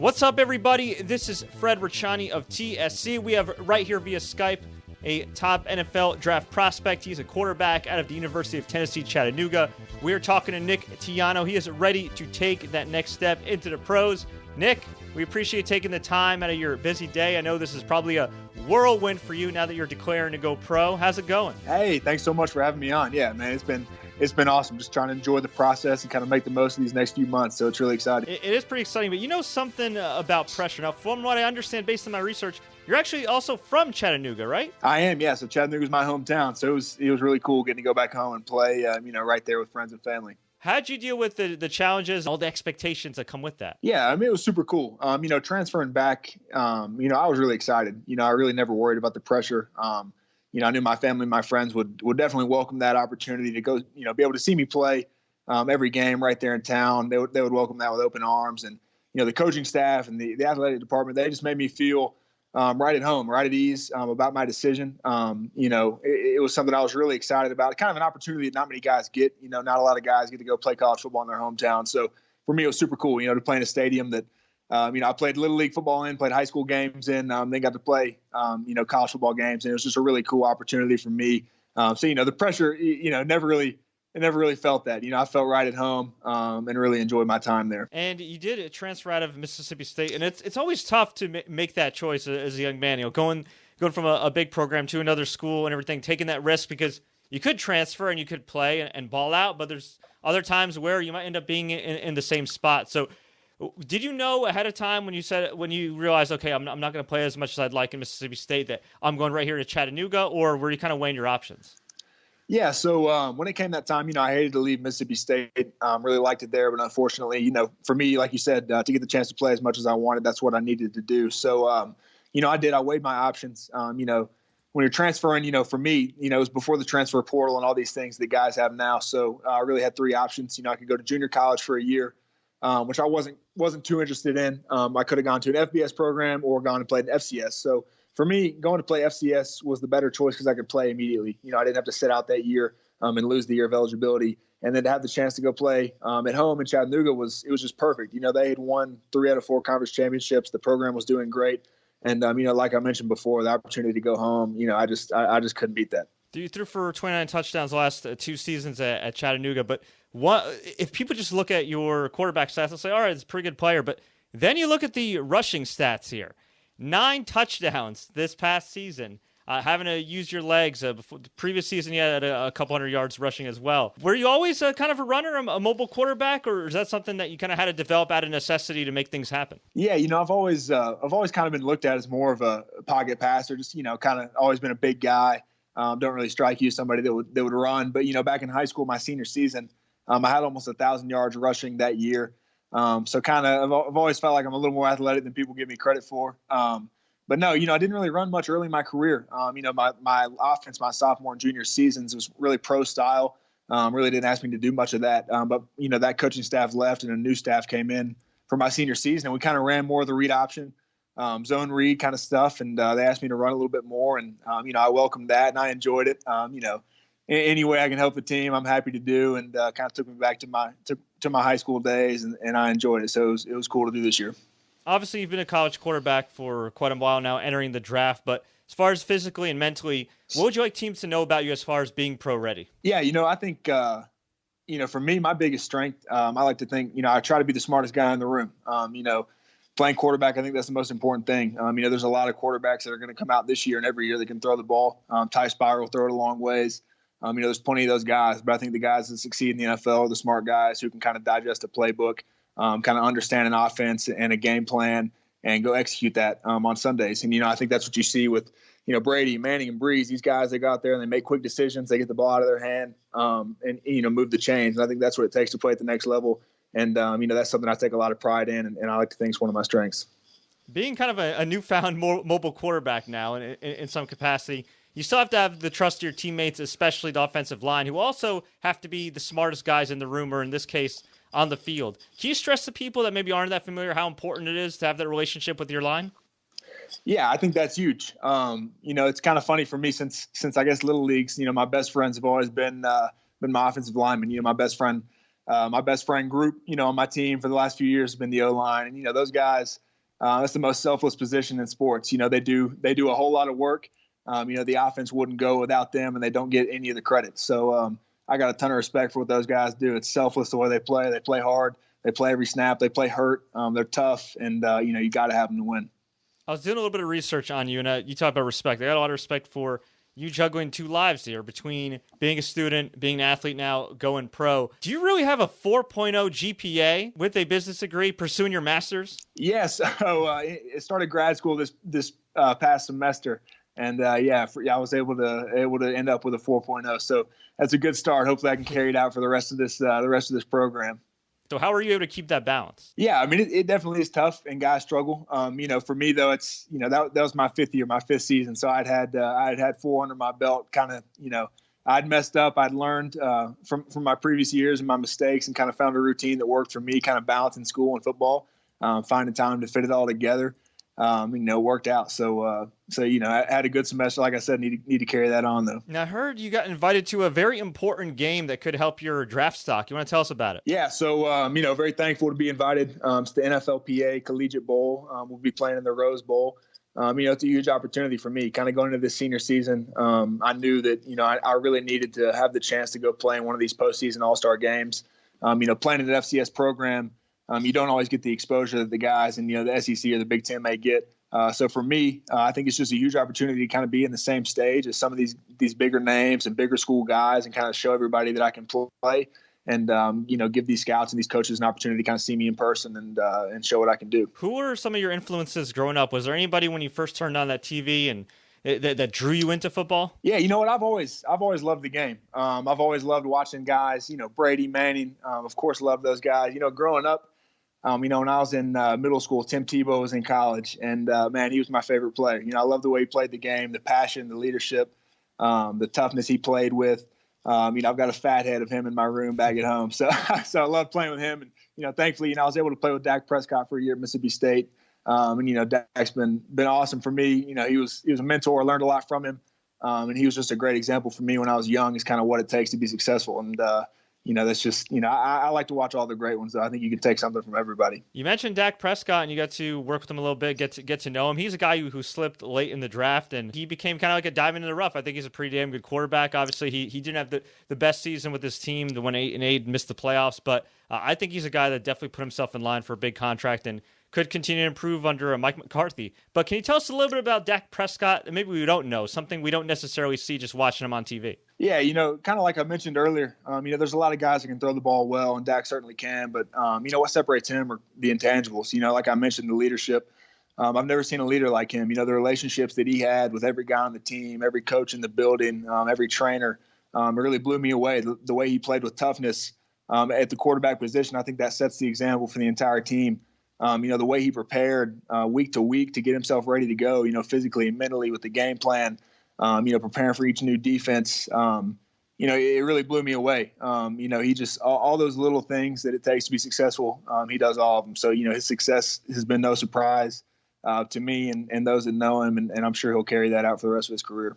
What's up, everybody? This is Fred Richani of TSC. We have right here via Skype a top NFL draft prospect. He's a quarterback out of the University of Tennessee, Chattanooga. We are talking to Nick Tiano. He is ready to take that next step into the pros. Nick, we appreciate taking the time out of your busy day. I know this is probably a whirlwind for you now that you're declaring to go pro. How's it going? Hey, thanks so much for having me on. Yeah, man, it's been awesome. Just trying to enjoy the process and kind of make the most of these next few months. So it's really exciting. It is pretty exciting, but you know something about pressure. Now, from what I understand, based on my research, you're actually also from Chattanooga, right? I am, yeah. So Chattanooga's my hometown. So it was really cool getting to go back home and play, right there with friends and family. How'd you deal with the challenges, all the expectations that come with that? Yeah, I mean, it was super cool. Transferring back, I was really excited. I really never worried about the pressure. I knew my family and my friends would definitely welcome that opportunity to go, be able to see me play every game right there in town. They would welcome that with open arms. And, the coaching staff and the athletic department, they just made me feel right at home, right at ease about my decision. It was something I was really excited about. Kind of an opportunity that not many guys get. Not a lot of guys get to go play college football in their hometown. So for me, it was super cool, to play in a stadium that, I played Little League football in, played high school games in, then got to play, college football games. And it was just a really cool opportunity for me. The pressure, never really felt that. I felt right at home and really enjoyed my time there. And you did transfer out of Mississippi State. And it's always tough to make that choice as a young man, going from a big program to another school and everything, taking that risk because you could transfer and you could play and ball out, but there's other times where you might end up being in the same spot. So did you know ahead of time when you realized, okay, I'm not going to play as much as I'd like in Mississippi State, that I'm going right here to Chattanooga, or were you kind of weighing your options? Yeah, so when it came that time, I hated to leave Mississippi State. Really liked it there, but unfortunately, for me, like you said, to get the chance to play as much as I wanted, that's what I needed to do. So, I did. I weighed my options. When you're transferring, for me, it was before the transfer portal and all these things that guys have now. So I really had three options. I could go to junior college for a year, which I wasn't too interested in. I could have gone to an FBS program or gone and played an FCS. So for me, going to play FCS was the better choice because I could play immediately. I didn't have to sit out that year and lose the year of eligibility. And then to have the chance to go play at home in Chattanooga was just perfect. They had won 3 out of 4 conference championships. The program was doing great. And, like I mentioned before, the opportunity to go home, I just couldn't beat that. You threw for 29 touchdowns the last 2 seasons at Chattanooga. But if people just look at your quarterback stats, they'll say, all right, it's a pretty good player. But then you look at the rushing stats here. 9 touchdowns this past season, having to use your legs. Before the previous season, you had a couple hundred yards rushing as well. Were you always kind of a runner, a mobile quarterback, or is that something that you kind of had to develop out of necessity to make things happen? Yeah, I've always kind of been looked at as more of a pocket passer, just kind of always been a big guy. Don't really strike you as somebody that would run. But back in high school, my senior season, I had almost 1,000 yards rushing that year. So kind of, I've always felt like I'm a little more athletic than people give me credit for. But no, I didn't really run much early in my career. My offense, my sophomore and junior seasons was really pro style. Really didn't ask me to do much of that. But that coaching staff left and a new staff came in for my senior season, and we kind of ran more of the read option, zone read kind of stuff. And they asked me to run a little bit more, and I welcomed that and I enjoyed it. Any way I can help the team, I'm happy to do, and kind of took me back to my high school days, and I enjoyed it. So it was cool to do this year. Obviously, you've been a college quarterback for quite a while now, entering the draft. But as far as physically and mentally, what would you like teams to know about you as far as being pro ready? Yeah, I think, for me, my biggest strength, I like to think, I try to be the smartest guy in the room. Playing quarterback, I think that's the most important thing. There's a lot of quarterbacks that are going to come out this year and every year that can throw the ball. Ty Spire will throw it a long ways. There's plenty of those guys, but I think the guys that succeed in the NFL are the smart guys who can kind of digest a playbook, kind of understand an offense and a game plan and go execute that on Sundays. And, I think that's what you see with, Brady, Manning, and Breeze. These guys, they go out there and they make quick decisions. They get the ball out of their hand and, move the chains. And I think that's what it takes to play at the next level. And, that's something I take a lot of pride in, and I like to think it's one of my strengths. Being kind of a newfound mobile quarterback now in some capacity, you still have to have the trust of your teammates, especially the offensive line, who also have to be the smartest guys in the room, or in this case, on the field. Can you stress to people that maybe aren't that familiar how important it is to have that relationship with your line? Yeah, I think that's huge. It's kind of funny for me since I guess Little Leagues, my best friends have always been my offensive linemen. My best friend group, on my team for the last few years has been the O-line. And, those guys, That's the most selfless position in sports. They do a whole lot of work. The offense wouldn't go without them, and they don't get any of the credit. So I got a ton of respect for what those guys do. It's selfless the way they play. They play hard. They play every snap. They play hurt. They're tough, and you got to have them to win. I was doing a little bit of research on you, and you talk about respect. I got a lot of respect for you juggling two lives here between being a student, being an athlete now, going pro. Do you really have a 4.0 GPA with a business degree, pursuing your master's? Yes. So it started grad school this past semester, and I was able to end up with a 4.0. So that's a good start. Hopefully, I can carry it out for the rest of this program. So how are you able to keep that balance? Yeah, I mean, it definitely is tough, and guys struggle. For me though, it's that was my fifth season, so I'd had 4 under my belt. Kind of, I'd messed up. I'd learned from my previous years and my mistakes, and kind of found a routine that worked for me. Kind of balancing school and football, finding time to fit it all together. Worked out. So I had a good semester. Like I said, need to carry that on though. Now I heard you got invited to a very important game that could help your draft stock. You want to tell us about it? Yeah. So, very thankful to be invited. It's the NFLPA Collegiate Bowl. We'll be playing in the Rose Bowl. It's a huge opportunity for me kind of going into this senior season. I knew that, I really needed to have the chance to go play in one of these postseason all-star games. Playing in an FCS program, you don't always get the exposure that the guys in, the SEC or the Big Ten may get. So for me, I think it's just a huge opportunity to kind of be in the same stage as some of these bigger names and bigger school guys, and kind of show everybody that I can play, and give these scouts and these coaches an opportunity to kind of see me in person and show what I can do. Who were some of your influences growing up? Was there anybody when you first turned on that TV and that drew you into football? Yeah, you know what? I've always loved the game. I've always loved watching guys. Brady, Manning, of course, loved those guys. Growing up. When I was in middle school, Tim Tebow was in college, and man, he was my favorite player. I love the way he played the game, the passion, the leadership, the toughness he played with. I've got a fat head of him in my room back at home, so I love playing with him. And thankfully, I was able to play with Dak Prescott for a year at Mississippi State. Dak's been awesome for me. He was a mentor. I learned a lot from him, and he was just a great example for me when I was young. Is kind of what it takes to be successful, and that's just, I like to watch all the great ones, though. I think you can take something from everybody. You mentioned Dak Prescott, and you got to work with him a little bit, get to know him. He's a guy who slipped late in the draft, and he became kind of like a diamond in the rough. I think he's a pretty damn good quarterback. Obviously, he didn't have the best season with his team. The 8-8 missed the playoffs, but I think he's a guy that definitely put himself in line for a big contract and could continue to improve under Mike McCarthy. But can you tell us a little bit about Dak Prescott? Maybe we don't know, something we don't necessarily see just watching him on TV. Yeah, kind of like I mentioned earlier, there's a lot of guys that can throw the ball well, and Dak certainly can. But, what separates him are the intangibles. Like I mentioned, the leadership. I've never seen a leader like him. The relationships that he had with every guy on the team, every coach in the building, every trainer, it really blew me away. The way he played with toughness at the quarterback position, I think that sets the example for the entire team. The way he prepared week to week to get himself ready to go, physically and mentally with the game plan, preparing for each new defense. It really blew me away. He just all those little things that it takes to be successful. He does all of them. So, his success has been no surprise to me and those that know him. And I'm sure he'll carry that out for the rest of his career.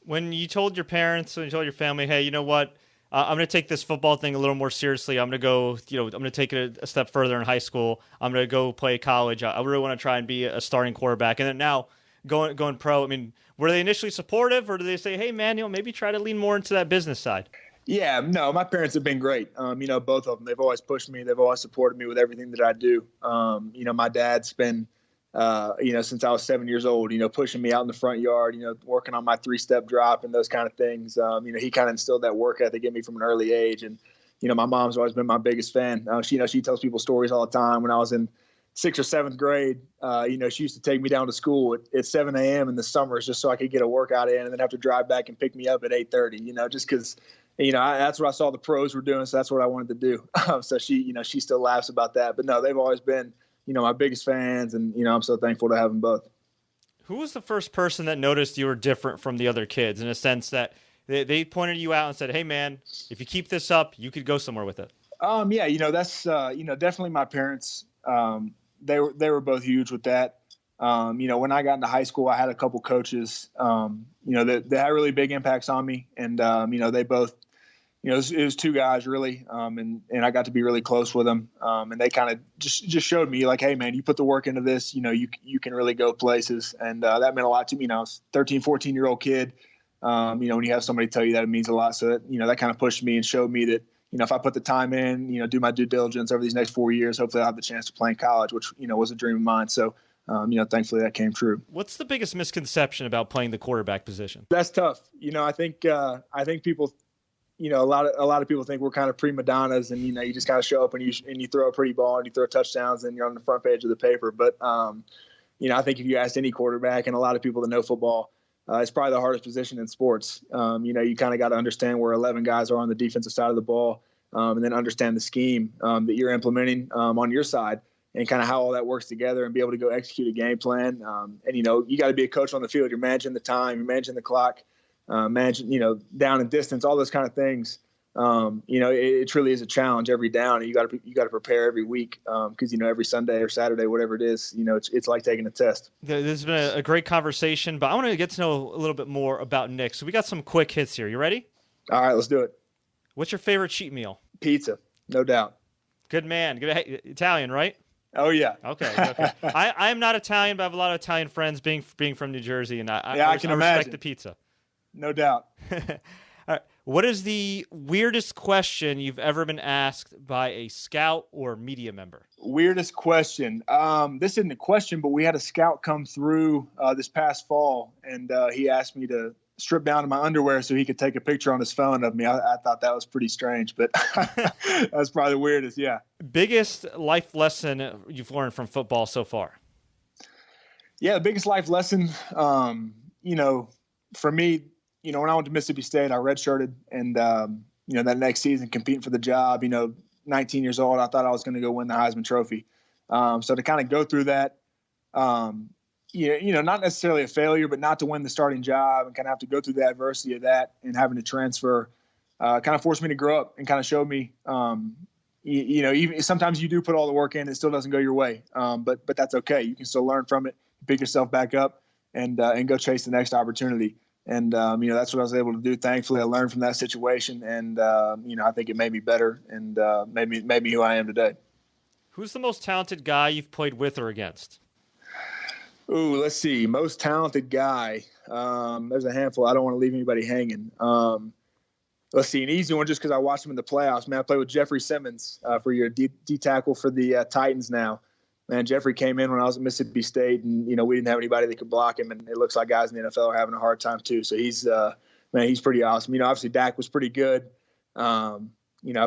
When you told your parents, when you told your family, hey, you know what? I'm going to take this football thing a little more seriously. I'm going to go, I'm going to take it a step further in high school. I'm going to go play college. I really want to try and be a starting quarterback. And then now going pro, I mean, were they initially supportive, or did they say, hey, man, maybe try to lean more into that business side? Yeah, no, my parents have been great. Both of them. They've always pushed me. They've always supported me with everything that I do. My dad's been, since I was 7 years old, pushing me out in the front yard, working on my 3-step drop and those kind of things. He kind of instilled that work ethic in me from an early age. And, my mom's always been my biggest fan. She tells people stories all the time. When I was in 6th or 7th grade, she used to take me down to school at 7 a.m. in the summers just so I could get a workout in and then have to drive back and pick me up at 8:30, just because, that's what I saw the pros were doing. So that's what I wanted to do. So she still laughs about that. But no, they've always been, my biggest fans, and, I'm so thankful to have them both. Who was the first person that noticed you were different from the other kids in a sense that they pointed you out and said, hey, man, if you keep this up, you could go somewhere with it? That's, definitely my parents. They were both huge with that. When I got into high school, I had a couple coaches, that had really big impacts on me. And, they both, it was two guys really, and I got to be really close with them, and they kind of just showed me like, hey man, you put the work into this, you can really go places, and that meant a lot to me. I was 13, 14-year-old kid. When you have somebody tell you that, it means a lot. So that, that kind of pushed me and showed me that, if I put the time in, do my due diligence over these next 4 years, hopefully I'll have the chance to play in college, which, was a dream of mine. So, thankfully that came true. What's the biggest misconception about playing the quarterback position? That's tough. I think people, a lot of people think we're kind of prima donnas and, you just kind of show up and you throw a pretty ball and you throw touchdowns and you're on the front page of the paper. But, I think if you asked any quarterback and a lot of people that know football, it's probably the hardest position in sports. You kind of got to understand where 11 guys are on the defensive side of the ball, and then understand the scheme that you're implementing on your side and kind of how all that works together and be able to go execute a game plan. And, you got to be a coach on the field. You're managing the time, you're managing the clock, managing, down and distance, all those kind of things. It truly is a challenge every down. And you got to prepare every week because, every Sunday or Saturday, whatever it is, it's like taking a test. This has been a great conversation, but I want to get to know a little bit more about Nick. So we got some quick hits here. You ready? All right, let's do it. What's your favorite cheat meal? Pizza, no doubt. Good man. Good Italian, right? Oh, yeah. Okay. I am not Italian, but I have a lot of Italian friends being from New Jersey, and I can respect imagine. the pizza. No doubt. All right. What is the weirdest question you've ever been asked by a scout or media member? Weirdest question. This isn't a question, but we had a scout come through this past fall, and he asked me to strip down to my underwear so he could take a picture on his phone of me. I thought that was pretty strange, but that's probably the weirdest, yeah. Biggest life lesson you've learned from football so far? Yeah, the biggest life lesson, for me, when I went to Mississippi State, I redshirted, and that next season competing for the job. 19 years old, I thought I was going to go win the Heisman Trophy. So to kind of go through that, not necessarily a failure, but not to win the starting job and kind of have to go through the adversity of that and having to transfer, kind of forced me to grow up and kind of showed me, even sometimes you do put all the work in, it still doesn't go your way, but that's okay. You can still learn from it, pick yourself back up, and go chase the next opportunity. And, that's what I was able to do. Thankfully, I learned from that situation, and, I think it made me better and made me who I am today. Who's the most talented guy you've played with or against? Ooh, let's see. Most talented guy. There's a handful. I don't want to leave anybody hanging. Let's see. An easy one just because I watched him in the playoffs. Man, I played with Jeffrey Simmons for your D-tackle for the Titans now. Man, Jeffrey came in when I was at Mississippi State, and, we didn't have anybody that could block him, and it looks like guys in the NFL are having a hard time too. So he's pretty awesome. Obviously Dak was pretty good. I've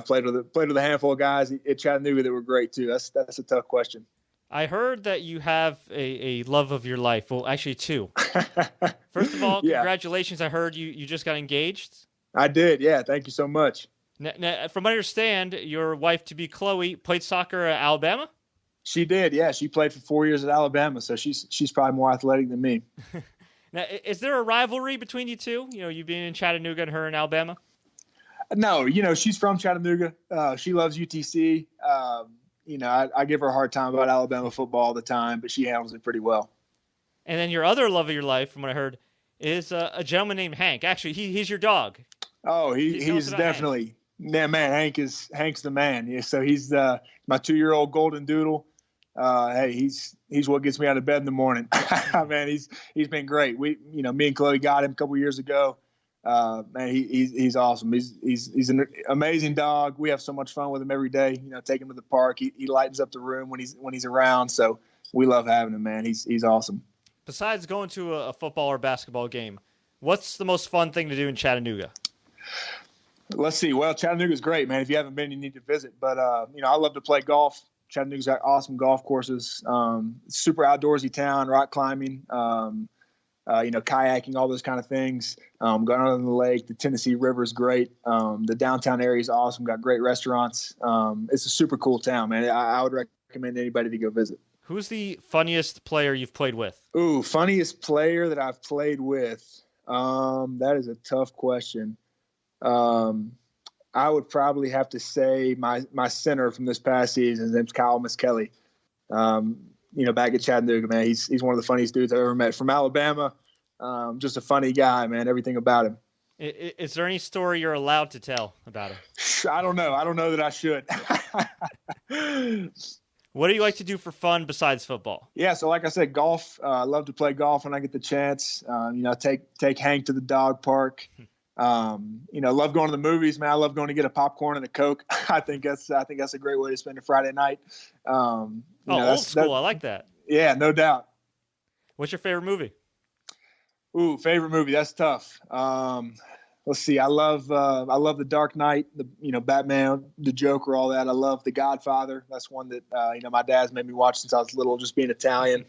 played with a handful of guys at Chattanooga that were great too. That's a tough question. I heard that you have a love of your life. Well, actually two. First of all, Congratulations. I heard you just got engaged. I did. Yeah. Thank you so much. Now, from what I understand, your wife-to-be, Chloe, played soccer at Alabama? She did, yeah. She played for 4 years at Alabama, so she's probably more athletic than me. Now, is there a rivalry between you two? You being in Chattanooga and her in Alabama? No, she's from Chattanooga. She loves UTC. I give her a hard time about Alabama football all the time, but she handles it pretty well. And then your other love of your life, from what I heard, is a gentleman named Hank. Actually, he's your dog. Oh, he's definitely man. Hank's the man. Yeah, so he's my 2-year-old golden doodle. Hey, he's what gets me out of bed in the morning. Man, he's been great. Me and Chloe got him a couple years ago. Man, he's awesome. He's an amazing dog. We have so much fun with him every day. Take him to the park. He lightens up the room when he's around. So we love having him, man. He's awesome. Besides going to a football or basketball game, what's the most fun thing to do in Chattanooga? Let's see. Well, Chattanooga's great, man. If you haven't been, you need to visit. But I love to play golf. Chattanooga's got awesome golf courses. Super outdoorsy town, rock climbing. Kayaking, all those kind of things. Going out on the lake, the Tennessee River is great. The downtown area is awesome. Got great restaurants. It's a super cool town, man. I would recommend anybody to go visit. Who's the funniest player you've played with? Ooh, funniest player that I've played with. That is a tough question. I would probably have to say my center from this past season. His name's Kyle Kelly. Back at Chattanooga, man, he's one of the funniest dudes I've ever met. From Alabama, just a funny guy, man. Everything about him. Is there any story you're allowed to tell about him? I don't know. I don't know that I should. What do you like to do for fun besides football? Yeah, so like I said, golf. I love to play golf when I get the chance. Take Hank to the dog park. Love going to the movies, man. I love going to get a popcorn and a Coke. I think that's a great way to spend a Friday night. Old school. I like that. Yeah, no doubt. What's your favorite movie? Ooh, favorite movie. That's tough. Let's see. I love The Dark Knight, Batman, the Joker, all that. I love The Godfather. That's one that my dad's made me watch since I was little, just being Italian.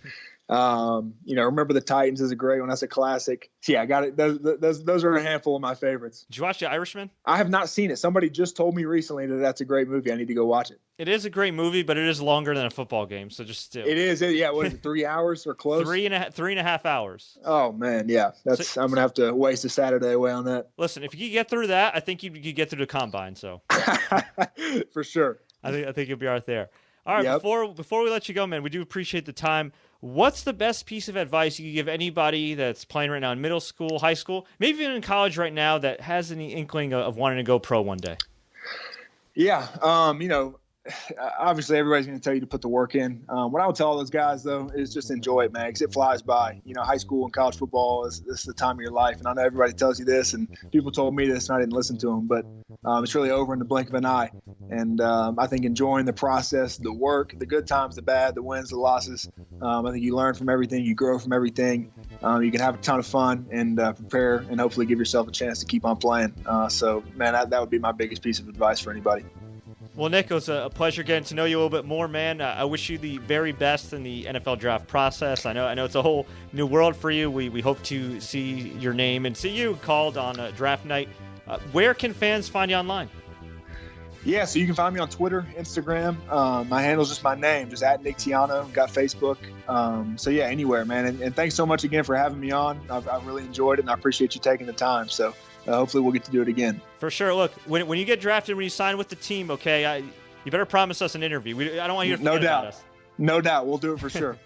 Remember the Titans is a great one. That's a classic. Yeah, I got it. Those are a handful of my favorites. Did you watch The Irishman? I have not seen it. Somebody just told me recently that that's a great movie. I need to go watch it. It is a great movie, but it is longer than a football game. So just do. It is. Yeah. What is it? 3 hours or close? 3.5 hours. Oh man. Yeah. I'm going to have to waste a Saturday away on that. Listen, if you could get through that, I think you could get through the combine. So for sure. I think you'll be right there. All right. Yep. Before we let you go, man, we do appreciate the time. What's the best piece of advice you could give anybody that's playing right now in middle school, high school, maybe even in college right now that has any inkling of wanting to go pro one day? Yeah. Obviously everybody's going to tell you to put the work in. What I would tell all those guys though is just enjoy it, man, because it flies by. High school and college football this is the time of your life. And I know everybody tells you this, and people told me this and I didn't listen to them, but it's really over in the blink of an eye. And I think enjoying the process, the work, the good times, the bad, the wins, the losses. I think you learn from everything, you grow from everything. You can have a ton of fun and prepare and hopefully give yourself a chance to keep on playing. So man, that would be my biggest piece of advice for anybody. Well, Nick, it was a pleasure getting to know you a little bit more, man. I wish you the very best in the NFL draft process. I know it's a whole new world for you. We hope to see your name and see you called on draft night. Where can fans find you online? Yeah, so you can find me on Twitter, Instagram. My handle's just my name, just at Nick Tiano. Got Facebook. So yeah, anywhere, man. And thanks so much again for having me on. I've really enjoyed it, and I appreciate you taking the time. So hopefully we'll get to do it again. For sure. Look, when you get drafted, when you sign with the team, okay, you better promise us an interview. I don't want you to forget about us. No doubt. We'll do it for sure.